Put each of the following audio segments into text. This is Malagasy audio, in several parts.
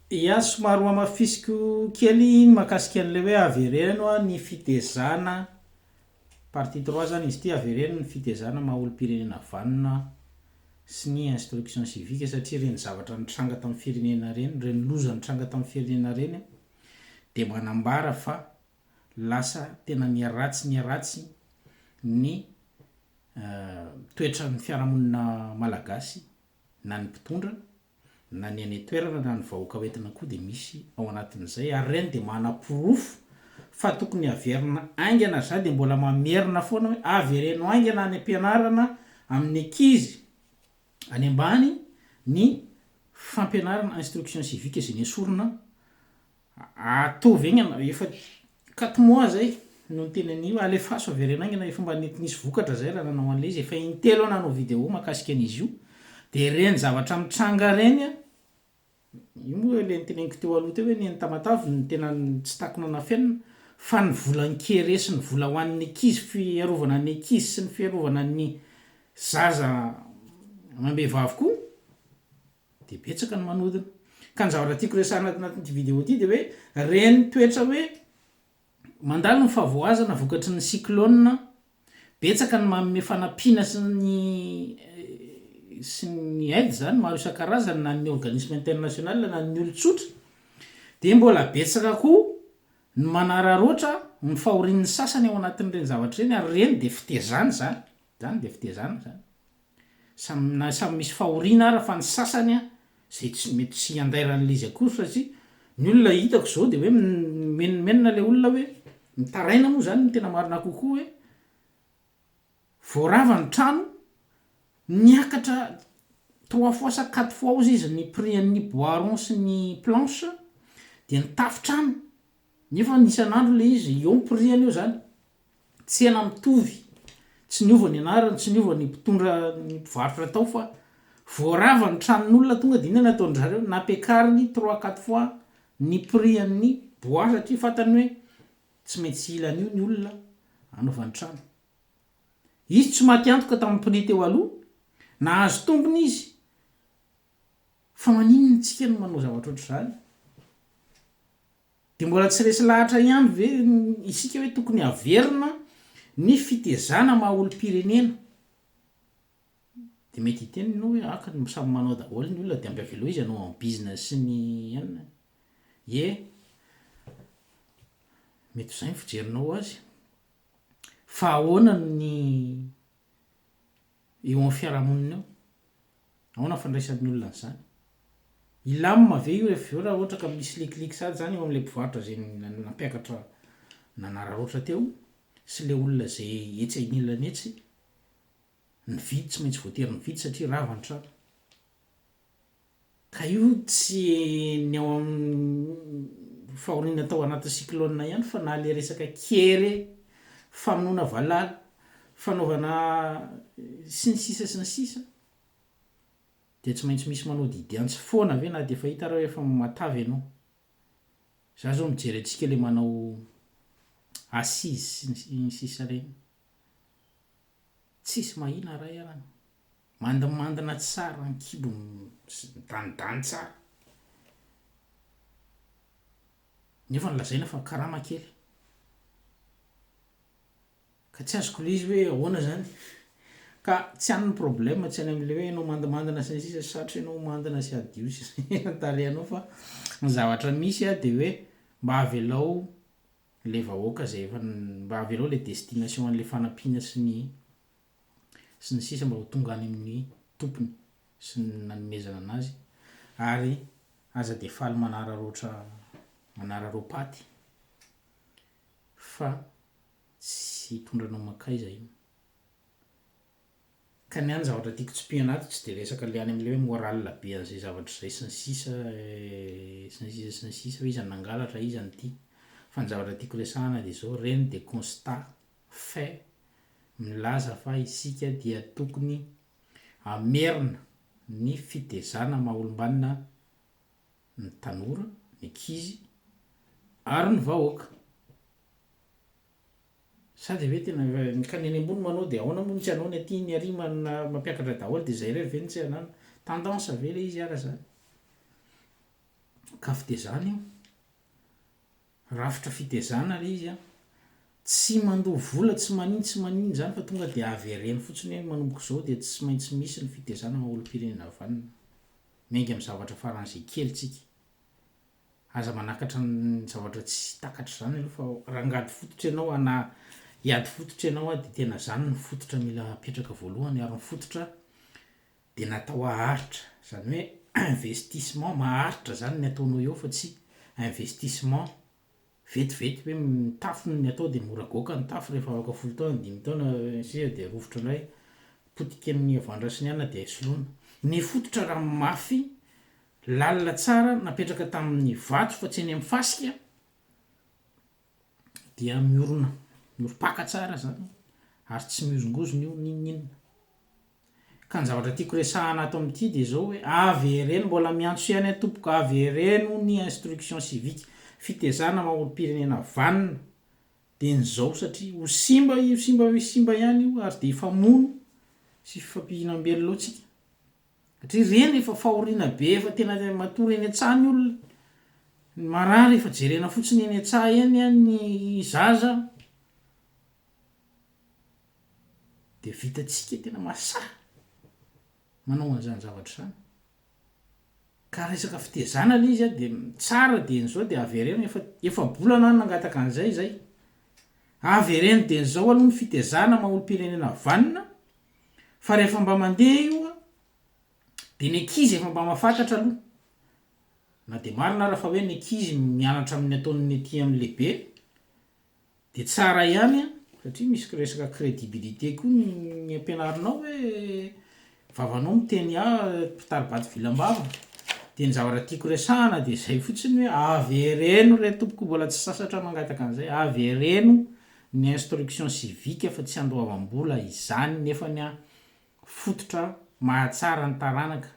ia somary mamafisiko kely mahakasika an'le hoe avereno a ny fitezana partie 3 zany izy ty avereno ny fitezana maha olo-pirenena vanona sy ny instruction civique satria reny zavatra nitranga tamin'ny firenena reny reny loza nitranga tamin'ny firenena reny de manambara fa lasa tena niaratsy ny toetra ny fiarahamonina malagasy na ny mpitondra na ny any toerana na ny vahoaka hoentina koa de misy ao anatin'izay ary reny de manam-porofo fa tokony averina aingana zay de mbola mamerina foana hoe avereno aingana any ampianarana amin'ny ankizy any ambany ny fampianarana instruction civique zay ny esorina atovy egny efa 4 mois zay no teny anio alefaso averena aingana efa mba nisy vokatra zay raha nanao an'le izy efa intelo anano vidéo makasika an'izy io de reny zavatra mitranga reny io moa le niteneniko teo aloha teo hoe ny tamatavy ny tena tsy takona nafianina fa ny volan-kere sy ny vola ho an'ny ankizy fiarovana ny ankizy sy ny fiarovana ny zaza mambehivavy koa de betsaka ny manodina ka ny zavatra tiako resahana anatin'ity vidéo ty de hoe reny toetra hoe mandalo ny favoazana vokatry ny cyclone betsaka ny manome fanampiana sy ny aide zany maro isan-karazany na ny organisme international na ny olo-tsotra de mbola betsaka koa ny manararoatra ny fahorin'ny sasany ao anatin'ireny zavatra reny ary reny de fitezany zany de fitezana zany samy misy fahoriana ara fa ny sasany zay tsy mety tsy andairan'le izy akory satria ny olona hitako zao de hoe menomenona le olona hoe mitaraina moa zany ny tena marina kokoa hoe voarava ny trano niakatra 3 fois sa 4 fois ozy izy ny prix-ny boiron sy ny planche de nitafy-trano nefa nisan'andro le izy eo prix-ny io zany tsy ena mitovy tsy niova ny anarany tsy niova ny mpitondra ny mpivarotra tao fa voarava ny tranon'olona tonga de inona nataony zareo nampiakariny 3-4 fois ny prix-ny bois satria fantany hoe tsy maintsy ilan'io ny olona anaovany trano izy tsy maty-antoka tamin'ny prix teo aloha nahazo tombony izy fa maninony tsika no manao zavatra oatra zany de mbola tsy resy lahatra ihany ve isika hoe tokony averina ny fitezana maha olo-pirenena de mety hitenynao hoe akany samy manao daholo ny olona de ampiavelo izy anao en business sy ny anina mety zay ny fijerinao azy fa ahoana ny eo amin'ny fiarahamonina eo ahoana fandraisan'ny olona n'zany ilamina ve io rehefa raha ohatra ka misy likiliky sady zany eo am'le mpivarotra zay nampiakatra nanararoatra teo sy le olona zay etsy ainilany etsy ny vidy tsy maintsy voatery ny vidy satria rava ny trano ka io tsy ny ao amin'ny fahoriana tao anaty cyclone ihany fa na le resaka kere famonoana valala fanaovana sy ny sisa de tsy maintsy misy manao didiantsy foana ave na de fa hita raha efa matavy ianao za zao mijery atsika le manao assise sy ny sisa reny tsisy mahina ray arany mandimandina tsara ny kibo midanidany tsara nefa nylazaina fa karama kely ka tsy azoko le izy hoe ahoana zany ka tsy an'ny problème tsy any am'le hoe anao mandimandina sy ny sisa satry anao mandina sy adio sy tarehanao fa ny zavatra misy de hoe mba avelao le vahoaka zay efa mba avelao le destination an'le fanampiana sy ny sisa mba ho tonga any amin'ny tompony sy ny nanomezana anazy ary aza de faly manararoapaty fa tsy hitondranao makaiza io ka ny any zavatra tiako tsipy anaty tsy de resaka le any am'le hoe moral be an'zay zavatra zay sy ny sisa hoe izy nangalatra izy anyty fa ny zavatra tiako resahana de zao reny de constat fait milaza fa isika dia tokony amerina ny fitezana maha olombanina ny tanora ny ankizy ary ny vahoaka sady hoe tena kaneny ambony manao de ahoana moa tsy anao ny aty ny ary mampiakatra daholo de zay rery ve ny tsy anana tendance ve le izy ara zany ka fitezana io rafitra fitezana le izy a tsy mandoa vola tsy maniny zany fa tonga de avereny fotsiny hoe manomboka zao de tsy maintsy misy ny fitezana maolo-pirenena vanina mengy amy zavatra faran'zay kelytsika aza manakatra ny zavatra tsy takatra zany aloha fa rangady fototra ianao ana iady fototra ianao a de tena zany ny fototra mila apetraka voalohany ary ny fototra de natao aharitra zany hoe investissement maharitra zany ny ataonao eo fa tsy investissement vetivety hoe mitafo ny atao de mora goaka ny tafo rehefa afaka folo taona 10 taona sia de rovotra indray potika amin'ny avandrasiny ihany na de soloina ny fototra raha mafy lalina tsara napetraka tamin'ny vato fa tsy eny amin'ny fasika dia mioro-paka tsara zany ary tsy miozongozona io ninninona ka ny zavatra tiako resahana ato amin'ity de zao hoe avy ereny mbola miantso ihany tompoko avy ereny ny instruction civique fitezana maolo-pirenena vanina de nyzao satria ho simba ihany io ary de ifamono sy fifampihinam-belo loatsika satria reny efa fahoriana be efa tena matory eny an-tsany olona marary efa jerena fotsiny eny an-tsaha eny a ny zaza de vitatsika tena masaha manao an'izany zavatra zany ka resaka fitezana le izy a de tsara de nyzao de avy ereny efa bolana any nangataka an'zay avy ereny de nyzao aloha ny fitezana maolo-pirenena vanina fa rehefa mba mandeha io a de ny ankizy efa mba mahafantatra aloha na de marina raha fa hoe ny ankizy mianatra amin'ny ataon'ny aty amin'ny lehibe de tsara ihany a satria misy resaka crédibilité koa ny ampianarinao hoe vavanao miteny mpitaribaty vilam-bava de ny zavatra tiako resahana de zay fotsiny hoe avy ereno re tompoko mbola tsy sasatra mangataka an'izay avy ereno ny instruction civique fa tsy andoavam-bola izany nefa ny a fototra mahatsara ny taranaka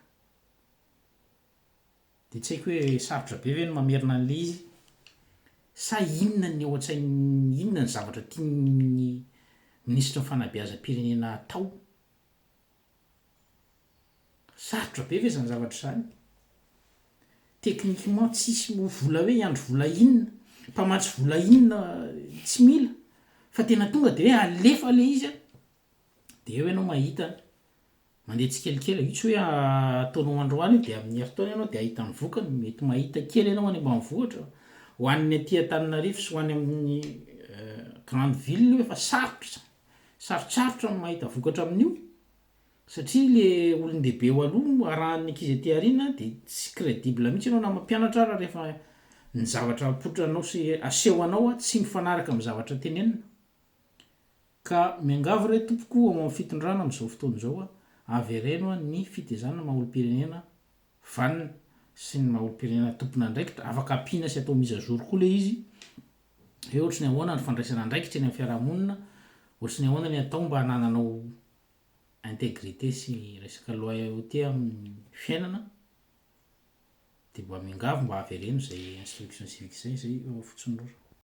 de tsy haiko hoe sarotra be ve no mamerina an'le izy sa inona ny ao an-tsainy inona ny zavatra tiany ministra ny fanabeazam-pirenena atao sarotra be ve zany zavatra zany techniquement tsisy vola hoe iandro vola inona mpamatsy vola inona tsy mila fa tena tonga de hoe alefa le izy a de eo ianao mahita mandeha tsy kelikely io tsy hoe ataonao androany de amin'ny heritaona ianao de ahita ny vokany mety mahita kely ianao any ambanivohitra ho an'ny aty Antananarivo sy ho any amin'ny grande ville hoe fa sarotsarotra mahita vokatra amin'io satria le olon-dehibe ho aloha arahan'ny ankizy aty aoriana de tsy crédible mihitsy ianao na mampianatra raha rehefa ny zavatra apotranao sy aseho anao a tsy mifanaraka amin'ny zavatra tenenina ka miangavy re tompoko ao amin'ny fitondrana amin'izao fotoana zao a avy ereno a ny fitezana maolo-pirenena vanina sy ny maolo-pirenena tompona andraikitra afaka ampiana sy atao mizazoro koa le izy hoe ohatrany ahoana ny fandraisana andraikitra eny amin'ny fiarahamonina ohatrany ahoana ny atao mba hanananao intégrité sy resaka loyauté amin'ny fiainana de mba miangavy mba avy ereno zay instruction civique zay fotsiny rora